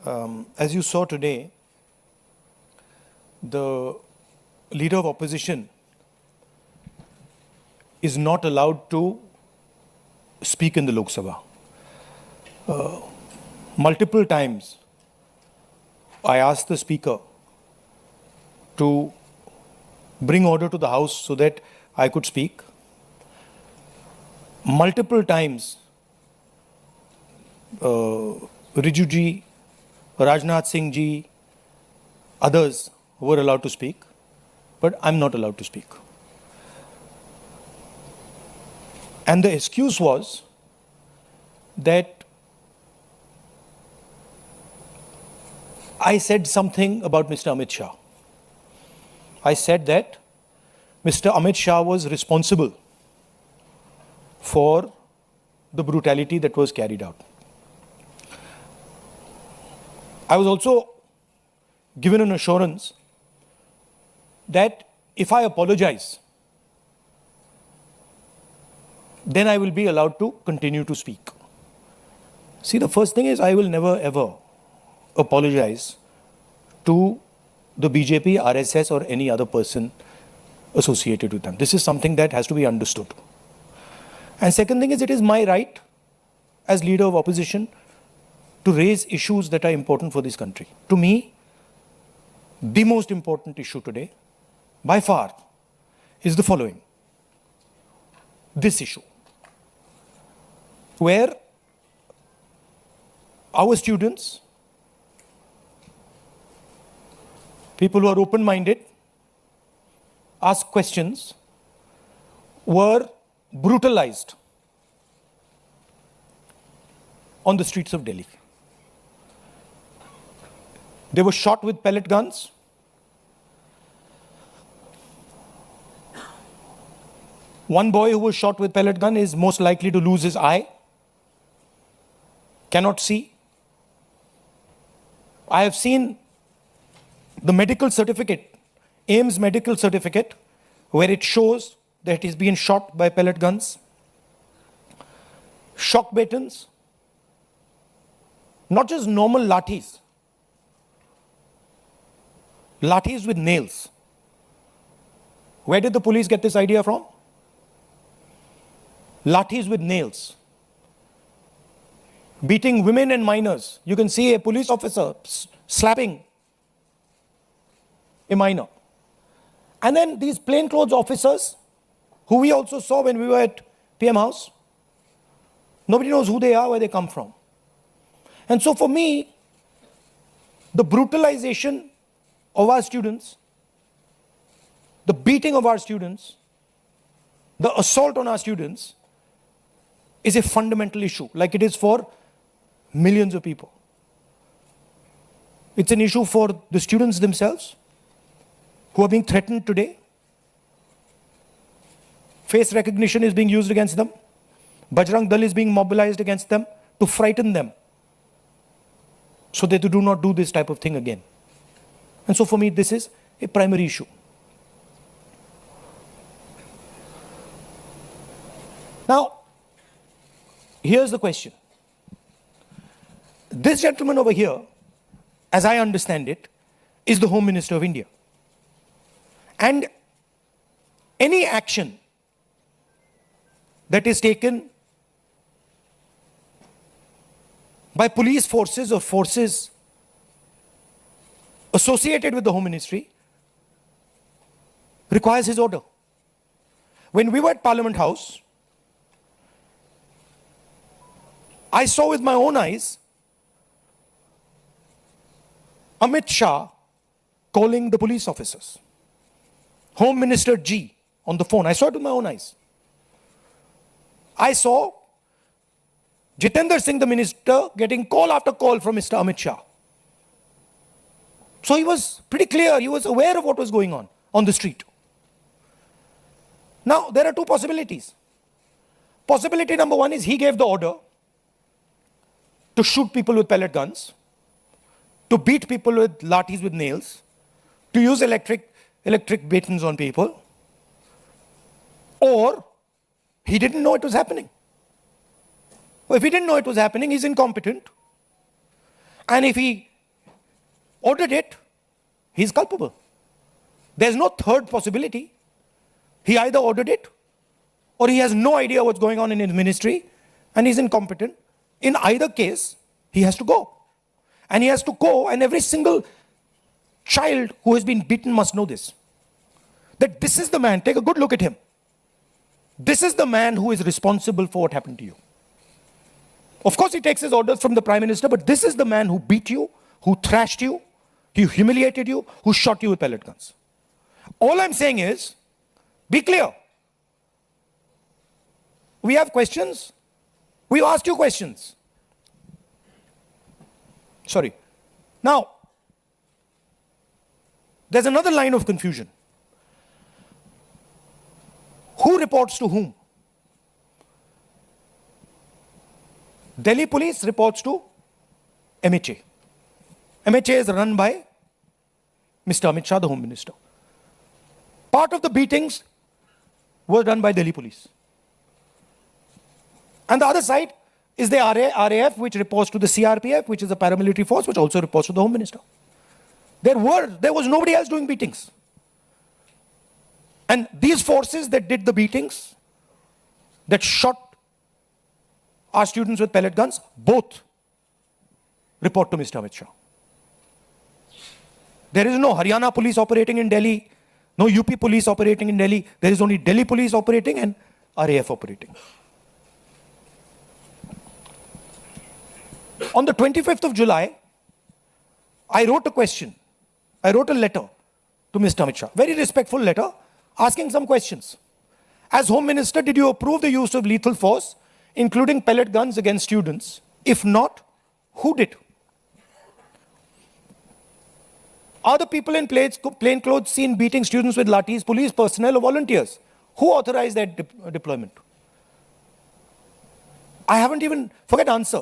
As you saw today, the leader of opposition is not allowed to speak in the Lok Sabha. Multiple times, I asked the speaker to bring order to the House so that I could speak. Multiple times, Riju ji, Rajnath Singh ji, others were allowed to speak, but I'm not allowed to speak. And the excuse was that I said something about Mr. Amit Shah. I said that Mr. Amit Shah was responsible for the brutality that was carried out. I was also given an assurance that if I apologize, then I will be allowed to continue to speak. See, the first thing is I will never ever apologize to the BJP, RSS or any other person associated with them. This is something that has to be understood. And second thing is, it is my right as leader of opposition to raise issues that are important for this country. To me, the most important issue today, by far, is the following. This issue, where our students, people who are open-minded, ask questions, were brutalized on the streets of Delhi. They were shot with pellet guns. One boy who was shot with pellet gun is most likely to lose his eye, cannot see. I have seen the medical certificate, AIIMS medical certificate, where it shows that he's been shot by pellet guns. Shock batons, not just normal lathis, lathis with nails. Where did the police get this idea from? Lathis with nails. Beating women and minors. You can see a police officer slapping a minor. And then these plainclothes officers, who we also saw when we were at PM House, nobody knows who they are, where they come from. And so for me, the brutalization of our students, the beating of our students, the assault on our students is a fundamental issue, like it is for millions of people. It's an issue for the students themselves who are being threatened today. Face recognition is being used against them. Bajrang Dal is being mobilized against them to frighten them so that they do not do this type of thing again. And so for me, this is a primary issue. Now, here's the question. This gentleman over here, as I understand it, is the Home Minister of India. And any action that is taken by police forces or forces associated with the Home Ministry requires his order. When we were at Parliament House, I saw with my own eyes Amit Shah calling the police officers. Home Minister G on the phone. I saw it with my own eyes. I saw Jitendra Singh, the minister, getting call after call from Mr. Amit Shah. So he was pretty clear. He was aware of what was going on the street. Now, there are two possibilities. Possibility number one is he gave the order to shoot people with pellet guns, to beat people with lathis with nails, to use electric batons on people, or he didn't know it was happening. Well, if he didn't know it was happening, he's incompetent. And if he ordered it, he's culpable. There's no third possibility. He either ordered it, or he has no idea what's going on in his ministry, and he's incompetent. In either case, he has to go. And he has to go, and every single child who has been beaten must know this. That this is the man, take a good look at him. This is the man who is responsible for what happened to you. Of course, he takes his orders from the Prime Minister, but this is the man who beat you, who thrashed you, who humiliated you, who shot you with pellet guns. All I'm saying is, be clear. We have questions. We asked you questions. Sorry. Now, there's another line of confusion. Who reports to whom? Delhi police reports to MHA. MHA is run by Mr. Amit Shah, the Home Minister. Part of the beatings was done by Delhi police. And the other side is the RAF, which reports to the CRPF, which is a paramilitary force, which also reports to the Home Minister. There was nobody else doing beatings. And these forces that did the beatings, that shot our students with pellet guns, both report to Mr. Amit Shah. There is no Haryana police operating in Delhi, no UP police operating in Delhi. There is only Delhi police operating and RAF operating. On the 25th of July, I wrote a question. I wrote a letter to Mr. Amit Shah. Very respectful letter, asking some questions. As Home Minister, did you approve the use of lethal force, including pellet guns against students? If not, who did? Are the people in plain clothes seen beating students with lathis, police personnel or volunteers? Who authorized that deployment? I haven't even, forget answer.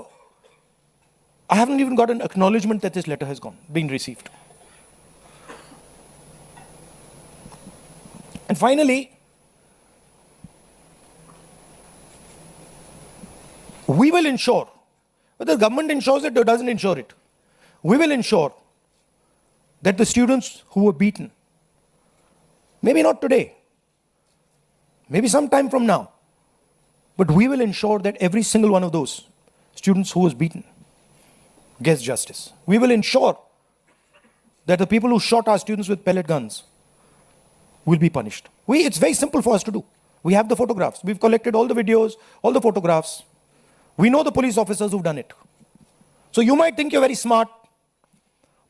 I haven't even got an acknowledgement that this letter has been received. And finally, we will ensure, whether the government ensures it or doesn't ensure it, we will ensure that the students who were beaten, maybe not today, maybe some time from now, but we will ensure that every single one of those students who was beaten gets justice. We will ensure that the people who shot our students with pellet guns will be punished. It's very simple for us to do. We have the photographs. We've collected all the videos, all the photographs. We know the police officers who've done it. So you might think you're very smart,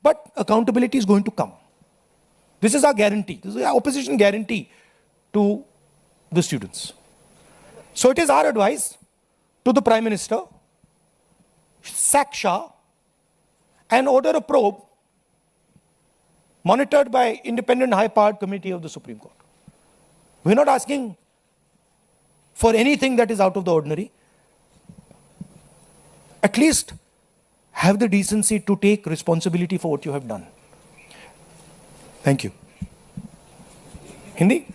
but accountability is going to come. This is our guarantee. This is our opposition guarantee to the students. So it is our advice to the Prime Minister, sack Shah and order a probe monitored by independent high-powered committee of the Supreme Court. We're not asking for anything that is out of the ordinary. At least have the decency to take responsibility for what you have done. Thank you. Hindi?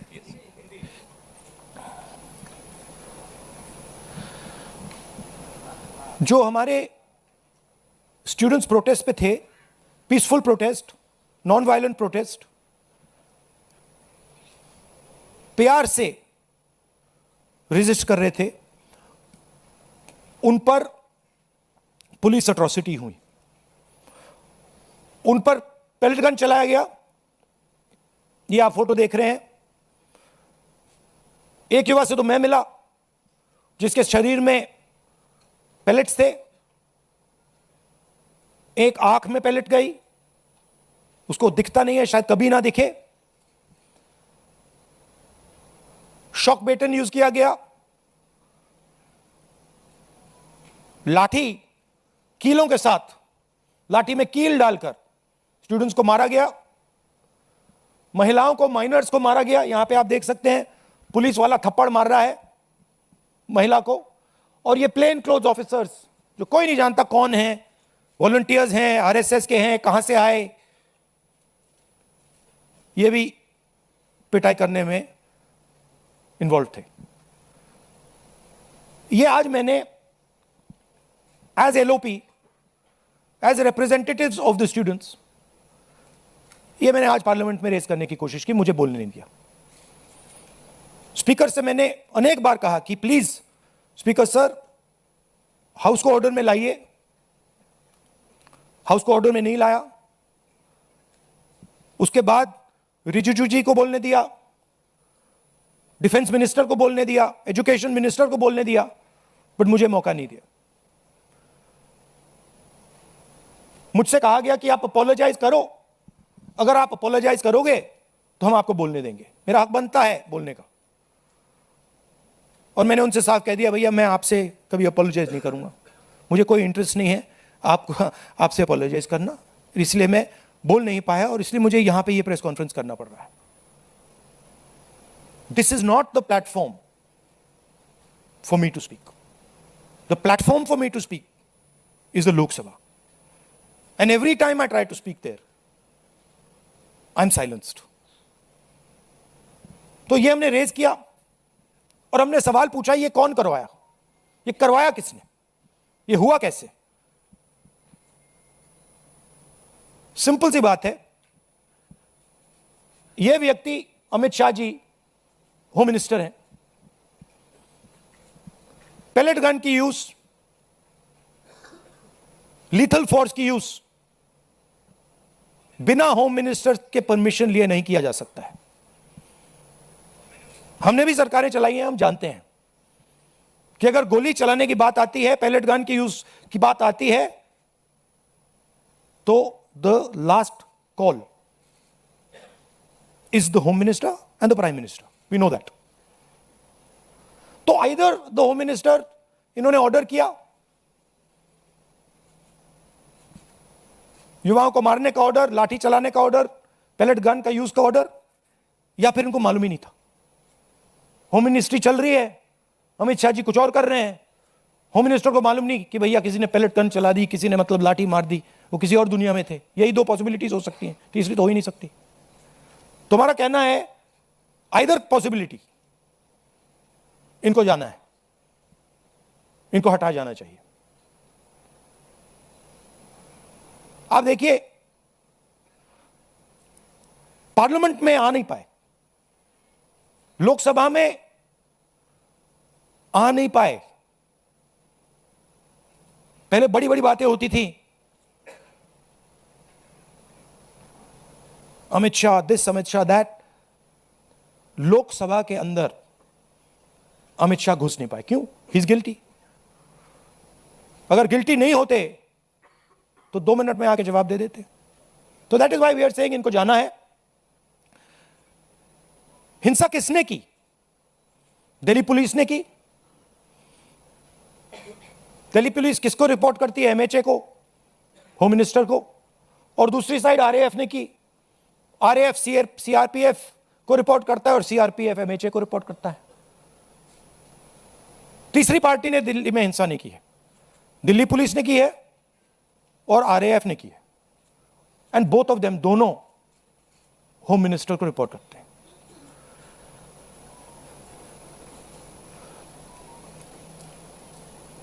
जो हमारे students protest पे थे, peaceful protest, non violent protest, प्यार से resist कर रहे थे, उन पर पुलिस अट्रॉसिटी हुई, उन पर पेलेट गन चलाया गया। ये आप फोटो देख रहे हैं। एक युवा से तो मैं मिला जिसके शरीर में पेलेट्स थे, एक आंख में पेलेट गई, उसको दिखता नहीं है, शायद कभी ना दिखे। शॉक बेटन यूज किया गया, लाठी कीलों के साथ, लाठी में कील डालकर स्टूडेंट्स को मारा गया, महिलाओं को, माइनर्स को मारा गया। यहां पे आप देख सकते हैं पुलिस वाला थप्पड़ मार रहा है महिला को, और ये प्लेन क्लोथ ऑफिसर्स जो कोई नहीं जानता कौन है, वॉलंटियर्स हैं, आरएसएस के हैं, कहां से आए, ये भी पिटाई करने में इन्वॉल्व थे। ये आज मैंने as LOP, as representatives of the students, ये मैंने आज पार्लियामेंट में रेज करने की कोशिश की, मुझे बोलने नहीं दिया। स्पीकर से मैंने अनेक बार कहा कि प्लीज स्पीकर सर, हाउस को ऑर्डर में लाइए। हाउस को ऑर्डर में नहीं लाया। उसके बाद रिजिजू जी को बोलने दिया, डिफेंस मिनिस्टर को बोलने दिया, एजुकेशन मिनिस्टर को बोलने दिया, बट मुझे मौका नहीं दिया। मुझसे कहा गया कि आप अपोलोजाइज करो, अगर आप अपोलोजाइज करोगे तो हम आपको बोलने देंगे। मेरा हक बनता है बोलने का, और मैंने उनसे साफ कह दिया, भैया मैं आपसे कभी अपोलोजाइज नहीं करूंगा, मुझे कोई इंटरेस्ट नहीं है आपसे अपोलोजाइज करना, इसलिए मैं बोल नहीं पाया और इसलिए मुझे यहां पे ये प्रेस कॉन्फ्रेंस करना पड़ रहा है। This is not the platform for me to speak. The platform for me to speak is the Lok Sabha, and every time I try to speak there, I am silenced. तो ये हमने रेज किया और हमने सवाल पूछा, ये कौन करवाया, ये करवाया किसने, ये हुआ कैसे? सिंपल सी बात है, यह व्यक्ति अमित शाह जी होम मिनिस्टर हैं। पैलेट गन की यूज, लीथल फोर्स की यूज बिना होम मिनिस्टर के परमिशन लिए नहीं किया जा सकता है। हमने भी सरकारें चलाई हैं, हम जानते हैं कि अगर गोली चलाने की बात आती है, पैलेट गन की यूज की बात आती है, तो the last call is the home minister and the prime minister. We know that. तो either the home minister, इन्होंने ऑर्डर किया युवाओं को मारने का ऑर्डर, लाठी चलाने का ऑर्डर, पैलेट गन का यूज का ऑर्डर, या फिर इनको मालूम ही नहीं था। होम मिनिस्ट्री चल रही है, अमित शाह जी कुछ और कर रहे हैं, होम मिनिस्टर को मालूम नहीं कि भैया किसी ने पैलेट गन चला दी, किसी ने मतलब लाठी मार दी, वो किसी और दुनिया में थे। यही दो पॉसिबिलिटीज हो सकती हैं, तीसरी तो हो ही नहीं सकती। तुम्हारा कहना है आइदर पॉसिबिलिटी, इनको जाना है, इनको हटा जाना चाहिए। आप देखिए, पार्लियामेंट में आ नहीं पाए, लोकसभा में आ नहीं पाए। पहले बड़ी बड़ी बातें होती थी, अमित शाह दिस, अमित शाह दैट। लोकसभा के अंदर अमित शाह घुस नहीं पाए, क्यों? He is guilty. अगर गिल्टी नहीं होते तो 2 मिनट में आके जवाब दे देते। तो that is why we are saying इनको जाना है। हिंसा किसने की? दिल्ली पुलिस ने की। दिल्ली पुलिस किसको रिपोर्ट करती है? एमएचए को, होम मिनिस्टर को। और दूसरी साइड आरएएफ ने की। आरएएफ सीआरपीएफ को रिपोर्ट करता है और सीआरपीएफ एमएचए को रिपोर्ट करता है। तीसरी पार्टी ने दिल्ली में हिंसा नहीं की है, दिल्ली पुलिस ने की है और आरएएफ ने की है, एंड बोथ ऑफ देम, दोनों होम मिनिस्टर को रिपोर्ट करते हैं।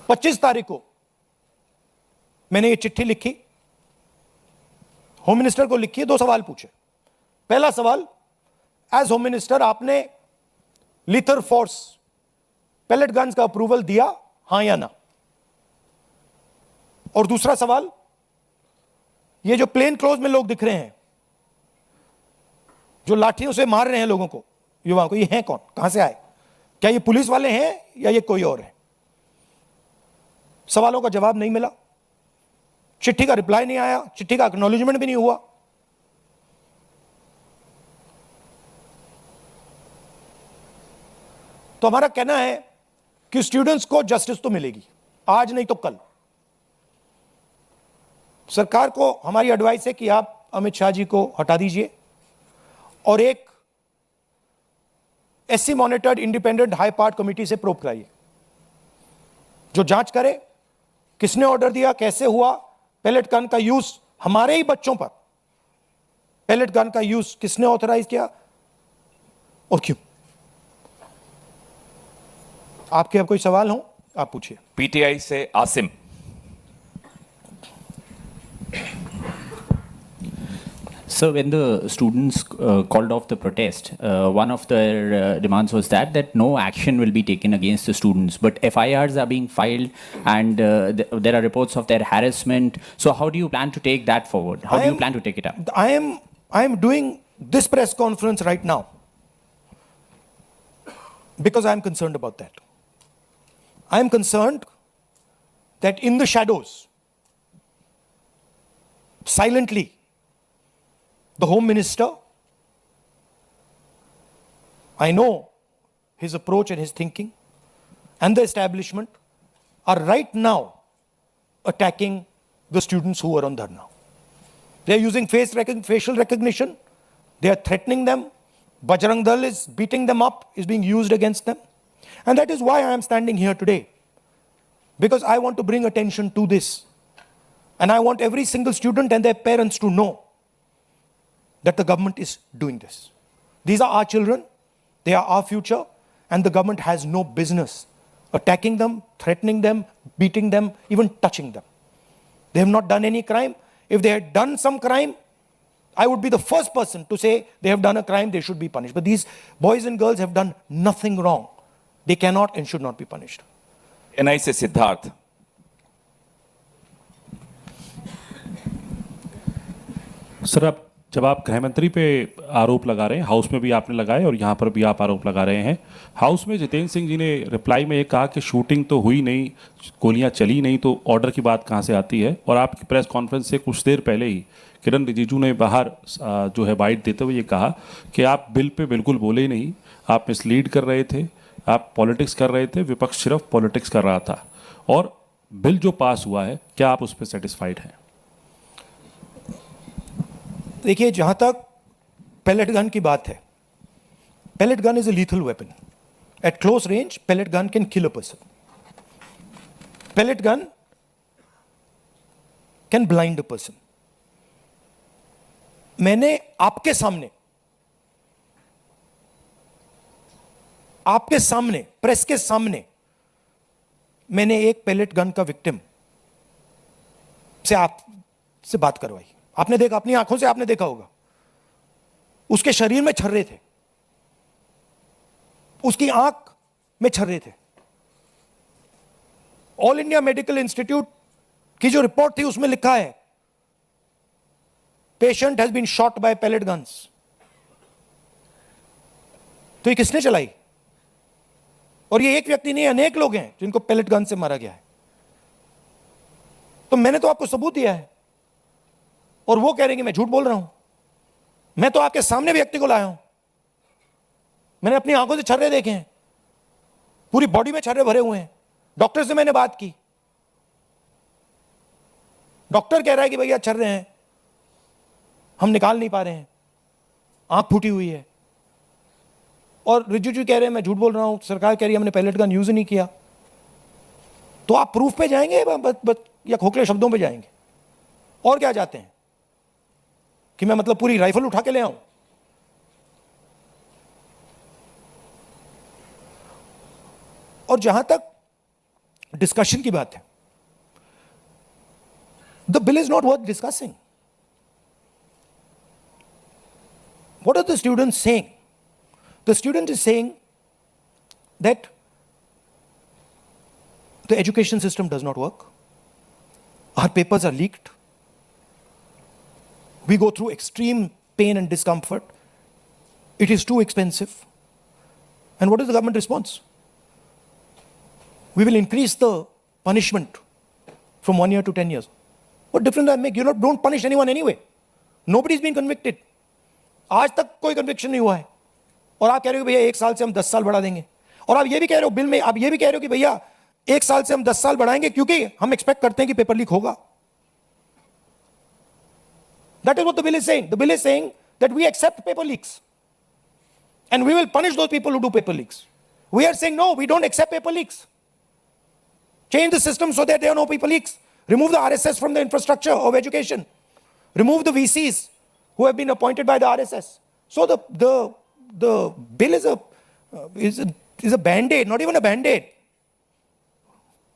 पच्चीस तारीख को मैंने ये चिट्ठी लिखी, होम मिनिस्टर को लिखी, 2 सवाल पूछे। पहला सवाल, एज होम मिनिस्टर आपने लीथल फोर्स पैलेट गन्स का अप्रूवल दिया, हां या ना? और दूसरा सवाल, ये जो प्लेन क्लोज में लोग दिख रहे हैं, जो लाठियों से मार रहे हैं लोगों को, युवाओं को, ये हैं कौन, कहां से आए? क्या ये पुलिस वाले हैं या ये कोई और है? सवालों का जवाब नहीं मिला, चिट्ठी का रिप्लाई नहीं आया, चिट्ठी का एक्नॉलेजमेंट भी नहीं हुआ। तो हमारा कहना है कि स्टूडेंट्स को जस्टिस तो मिलेगी, आज नहीं तो कल। सरकार को हमारी एडवाइस है कि आप अमित शाह जी को हटा दीजिए और एक SC monitored independent high part committee से प्रोब कराइए, जो जांच करे किसने ऑर्डर दिया, कैसे हुआ, पैलेट गन का यूज हमारे ही बच्चों पर, पैलेट गन का यूज किसने ऑथराइज किया और क्यों। आपके अब कोई सवाल हो आप पूछिए। पीटीआई से Asim. So when the students called off the protest, one of their demands was that no action will be taken against the students. But FIRs are being filed, and there are reports of their harassment. So how do you plan to take that forward? How do you plan to take it up? I am doing this press conference right now because I am concerned about that. I am concerned that in the shadows, silently, the Home Minister, I know his approach and his thinking, and the establishment are right now attacking the students who are on dharna. They are using facial recognition. They are threatening them. Bajrang Dal is beating them up, is being used against them. And that is why I am standing here today. Because I want to bring attention to this. And I want every single student and their parents to know that the government is doing this. These are our children. They are our future. And the government has no business attacking them, threatening them, beating them, even touching them. They have not done any crime. If they had done some crime, I would be the first person to say they have done a crime, they should be punished. But these boys and girls have done nothing wrong. They cannot and should not be punished. NI से Siddharth. Sir, अब जब आप गृह मंत्री पे आरोप लगा रहे हैं, हाउस में भी आपने लगाए और यहाँ पर भी आप आरोप लगा रहे हैं. हाउस में जितेंद्र सिंह जी ने रिप्लाई में ये कहा कि शूटिंग तो हुई नहीं, गोलियाँ चली नहीं, तो ऑर्डर की बात कहाँ से आती है. और आपकी प्रेस कॉन्फ्रेंस से कुछ देर पहले ही किरण रिजिजू ने बाहर जो है बाइट देते हुए ये कहा कि आप बिल पे बिल्कुल बोले ही नहीं, आप मिसलीड कर रहे थे, आप पॉलिटिक्स कर रहे थे, विपक्ष सिर्फ पॉलिटिक्स कर रहा था. और बिल जो पास हुआ है, क्या आप उस पर सेटिस्फाइड हैं? देखिए, जहाँ तक पेलेट गन की बात है, pellet gun is a lethal weapon. At close range, pellet gun can kill a person. Pellet gun can blind a person. मैंने आपके सामने प्रेस के सामने मैंने एक पेलेट गन का विक्टिम से आपसे बात करवाई. आपने देखा, अपनी आंखों से आपने देखा होगा, उसके शरीर में छर्रे थे, उसकी आंख में छर्रे थे. ऑल इंडिया मेडिकल इंस्टीट्यूट की जो रिपोर्ट थी उसमें लिखा है patient has been shot by pellet guns. तो ये किसने चलाई? और ये एक व्यक्ति नहीं, अनेक लोग हैं जिनको पेलेट गन से मारा गया है. तो मैंने तो आपको सबूत दिया है और वो कह रहे हैं कि मैं झूठ बोल रहा हूं. मैं तो आपके सामने व्यक्ति को लाया हूं. मैंने अपनी आंखों से छर्रे देखे हैं, पूरी बॉडी में छर्रे भरे हुए हैं. डॉक्टर से मैंने बात की, डॉक्टर कह रहा है कि भैया छर्रे हैं, हम निकाल नहीं पा रहे हैं, आंख फूटी हुई है. और रिजिजू कह रहे हैं मैं झूठ बोल रहा हूं, सरकार कह रही है हमने पेलेट गन यूज नहीं किया. तो आप प्रूफ पे जाएंगे या खोखले शब्दों पे जाएंगे? और क्या चाहते हैं कि मैं मतलब पूरी राइफल उठा के ले आऊं? और जहां तक डिस्कशन की बात है, the bill is not worth discussing. What are the students saying? The student is saying that the education system does not work. Our papers are leaked. We go through extreme pain and discomfort. It is too expensive. And what is the government response? We will increase the punishment from 1 year to 10 years. What difference does that make? You don't punish anyone anyway. Nobody's been convicted. आज तक कोई conviction नहीं हुआ है और आप कह रहे हो भैया 1 साल से हम 10 साल बढ़ा देंगे. और आप ये भी कह रहे हो बिल में, आप ये भी कह रहे हो कि भैया 1 साल से हम 10 साल बढ़ाएंगे क्योंकि हम एक्सपेक्ट करते हैं कि पेपर लीक होगा. That is what the bill is saying. The bill is saying that we accept paper leaks and we will punish those people who do paper leaks. We are saying no, we don't accept paper leaks. Change the system so that there are no paper leaks. Remove the RSS from the infrastructure of education. Remove the VCs who have been appointed by the RSS. So the bill is a band-aid, not even a band-aid,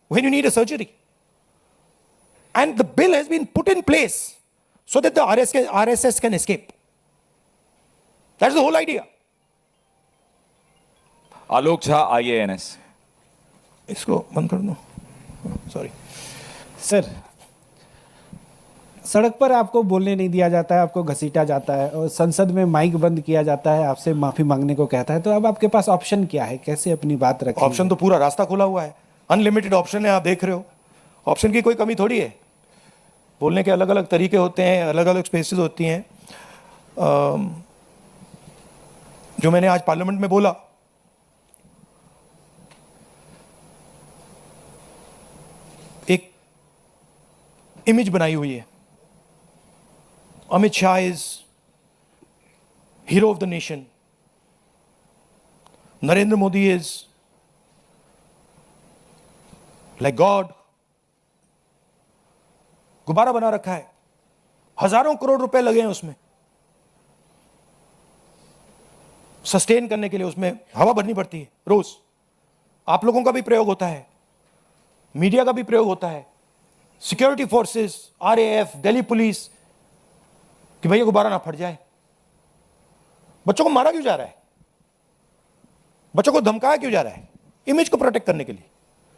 when you need a surgery. And the bill has been put in place so that the RSS can escape. That's the whole idea. Alok Jha, IANS. इसको बंद कर दो. Sorry. Sir, सड़क पर आपको बोलने नहीं दिया जाता है, आपको घसीटा जाता है और संसद में माइक बंद किया जाता है, आपसे माफी मांगने को कहता है, तो अब आपके पास ऑप्शन क्या है? कैसे अपनी बात रखें? ऑप्शन तो पूरा रास्ता खुला हुआ है, अनलिमिटेड ऑप्शन है, आप देख रहे हो. ऑप्शन की कोई कमी थोड़ी है. बोलने के अलग अलग तरीके होते हैं, अलग अलग स्पेसेस होती हैं. जो मैंने आज पार्लियामेंट में बोला, एक इमेज बनाई हुई है. Amit Shah is hero of the nation. Narendra Modi is like God. गुब्बारा बना रखा है, हजारों करोड़ रुपए लगे हैं उसमें सस्टेन करने के लिए. उसमें हवा भरनी पड़ती है रोज. आप लोगों का भी प्रयोग होता है, मीडिया का भी प्रयोग होता है, security forces, RAF, Delhi police, कि भैया गुब्बारा ना फट जाए. बच्चों को मारा क्यों जा रहा है? बच्चों को धमकाया क्यों जा रहा है? इमेज को प्रोटेक्ट करने के लिए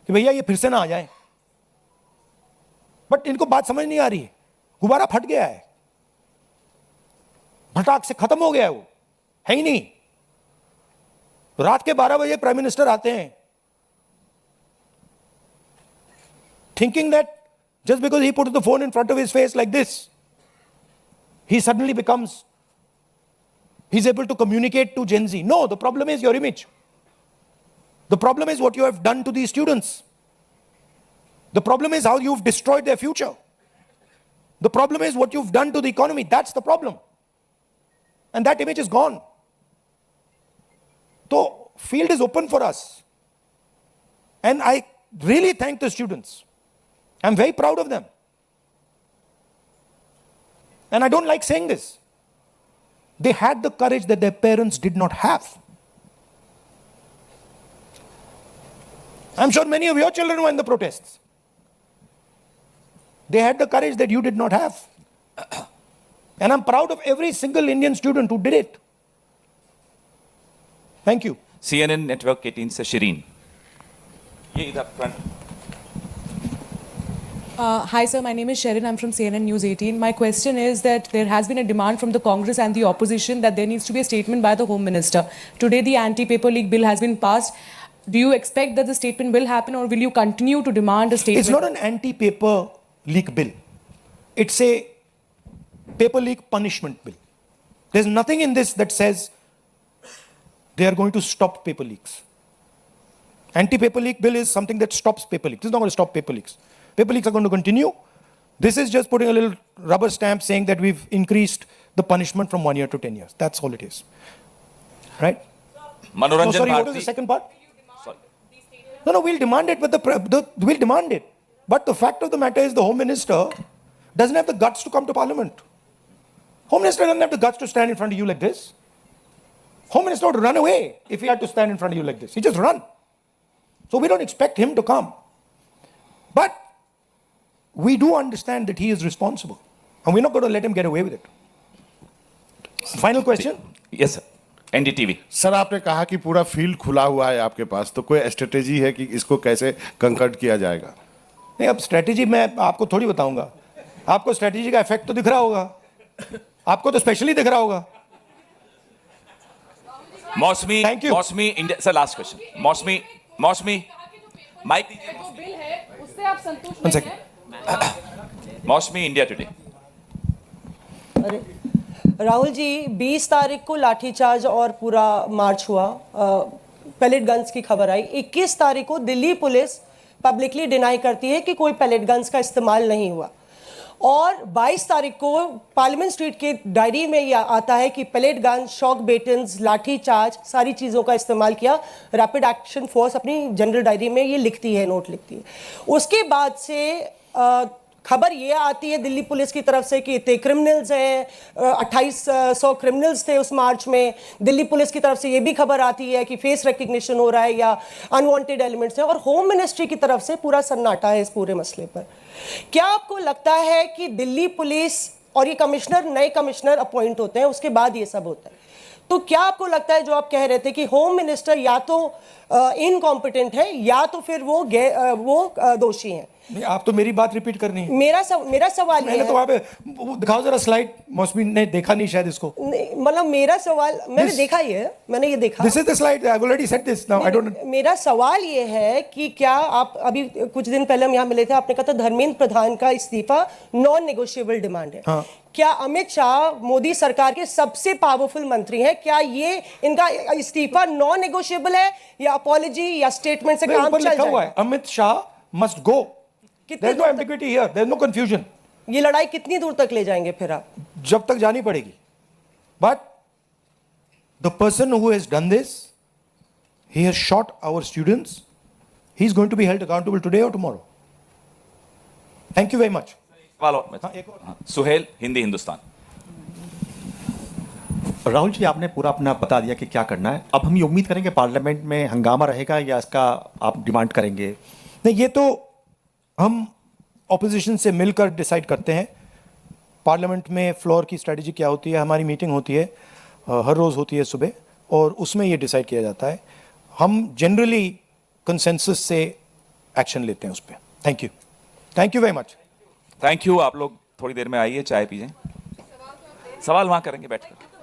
कि भैया ये फिर से ना आ जाए. बट इनको बात समझ नहीं आ रही है. गुब्बारा फट गया है, फटाक से खत्म हो गया है, वो है ही नहीं. रात के 12 बजे प्राइम मिनिस्टर आते हैं, thinking that just because he put the phone in front of his face like this, he suddenly becomes, he's able to communicate to Gen Z. No, the problem is your image. The problem is what you have done to these students. The problem is how you've destroyed their future. The problem is what you've done to the economy. That's the problem. And that image is gone. So, field is open for us. And I really thank the students. I'm very proud of them. And I don't like saying this. They had the courage that their parents did not have. I'm sure many of your children were in the protests. They had the courage that you did not have. And I'm proud of every single Indian student who did it. Thank you. CNN Network 18 से Shireen. ये इधर front. Hi sir, my name is Sherin. I'm from CNN News 18. My question is that there has been a demand from the Congress and the opposition that there needs to be a statement by the Home Minister. Today the anti-paper leak bill has been passed. Do you expect that the statement will happen, or will you continue to demand a statement? It's not an anti-paper leak bill. It's a paper leak punishment bill. There's nothing in this that says they are going to stop paper leaks. Anti-paper leak bill is something that stops paper leaks. It's not going to stop paper leaks. Paper leaks are going to continue. This is just putting a little rubber stamp saying that we've increased the punishment from 1 year to 10 years. That's all it is. Right? Manoranjan Sorry, what was Bharti. the second part? No, we'll demand it, but we'll demand it. But the fact of the matter is the Home Minister doesn't have the guts to come to Parliament. Home Minister doesn't have the guts to stand in front of you like this. Home Minister would run away if he had to stand in front of you like this. He just run. So we don't expect him to come. But we do understand that he is responsible. And we're not going to let him get away with it. Final question? Yes sir. NDTV. Sir, आपने कहा कि पूरा field खुला हुआ है आपके पास, तो कोई स्ट्रेटेजी है कि इसको कैसे कंकर्ड किया जाएगा? नहीं, अब स्ट्रेटेजी मैं आपको थोड़ी बताऊंगा. आपको स्ट्रेटेजी का इफेक्ट तो दिख रहा होगा. आपको तो स्पेशली दिख रहा होगा. मौसमी. Thank you. मौसमी इंडिया. Sir last question. मौसमी माइक दीजिए. जो बिल है उससे आप संतुष्ट One नहीं second. हैं? मौसमी इंडिया टुडे. राहुल जी, 20 तारीख को लाठीचार्ज और पूरा मार्च हुआ, पैलेट गन्स की खबर आई. 21 तारीख को दिल्ली पुलिस पब्लिकली डिनाई करती है कि कोई पैलेट गन्स का इस्तेमाल नहीं हुआ. और 22 तारीख को पार्लियामेंट स्ट्रीट के डायरी में यह आता है कि पैलेट गन्स, शॉक बेटन्स, लाठीचार्ज, सारी चीज़ों का इस्तेमाल किया. रैपिड एक्शन फोर्स अपनी जनरल डायरी में ये लिखती है, नोट लिखती है. उसके बाद से खबर ये आती है दिल्ली पुलिस की तरफ से कि इतने क्रिमिनल्स हैं, 2800 क्रिमिनल्स थे उस मार्च में. दिल्ली पुलिस की तरफ से ये भी खबर आती है कि फेस रिकग्निशन हो रहा है या अनवांटेड एलिमेंट्स हैं. और होम मिनिस्ट्री की तरफ से पूरा सन्नाटा है इस पूरे मसले पर. क्या आपको लगता है कि दिल्ली पुलिस और ये कमिश्नर, नए कमिश्नर अपॉइंट होते हैं, उसके बाद ये सब होता है। तो क्या आपको लगता है जो आप कह रहे थे कि होम मिनिस्टर या तो इनकॉम्पिटेंट है या तो फिर वो दोषी हैं? नहीं, आप तो मेरी बात रिपीट करनी है। मेरा सवाल ये मैंने है, तो वहाँ पे वो दिखाओ जरा स्लाइड, मौसमी ने देखा नहीं शायद इसको। मतलब मेरा सवाल, मैंने This- देखा ये, मैंने ये देखा। This is the slide, I have already said this now, I don't. मेरा सवाल ये है कि क्या आप, अभी कुछ दिन पहले हम यहाँ मिले थे, आपने कहा था धर्मेंद्र प्रधान का इस्तीफा नॉन नेगोशिएबल डिमांड है। हाँ। क्या अमित शाह मोदी सरकार के सबसे पावरफुल मंत्री हैं, क्या ये इनका इस्तीफा नॉन नेगोशिएबल है या अपॉलॉजी या स्टेटमेंट से काम ऊपर चल लिखा हुआ है जाएगा? Amit Shah must go. कितनी देयर इज नो दूर तक- ambiguity here, there is no confusion. ये लड़ाई कितनी दूर तक ले जाएंगे फिर आप? जब तक जानी पड़ेगी। But the person who has done this, he has shot our students, he is going to be held accountable today और tomorrow. Thank you very much. सवाल और हाँ, सुहेल, हिंदी हिंदुस्तान। राहुल जी, आपने पूरा अपना बता दिया कि क्या करना है। अब हम ये उम्मीद करेंगे पार्लियामेंट में हंगामा रहेगा या इसका आप डिमांड करेंगे? नहीं, ये तो हम ऑपोजिशन से मिलकर डिसाइड करते हैं। पार्लियामेंट में फ्लोर की स्ट्रेटजी क्या होती है, हमारी मीटिंग होती है, हर रोज़ होती है सुबह, और उसमें ये डिसाइड किया जाता है। हम जनरली कंसेंसस से एक्शन लेते हैं उस पर। Thank you very much. Thank you. आप लोग थोड़ी देर में आइए, चाय पीजिए। सवाल वहां करेंगे बैठकर।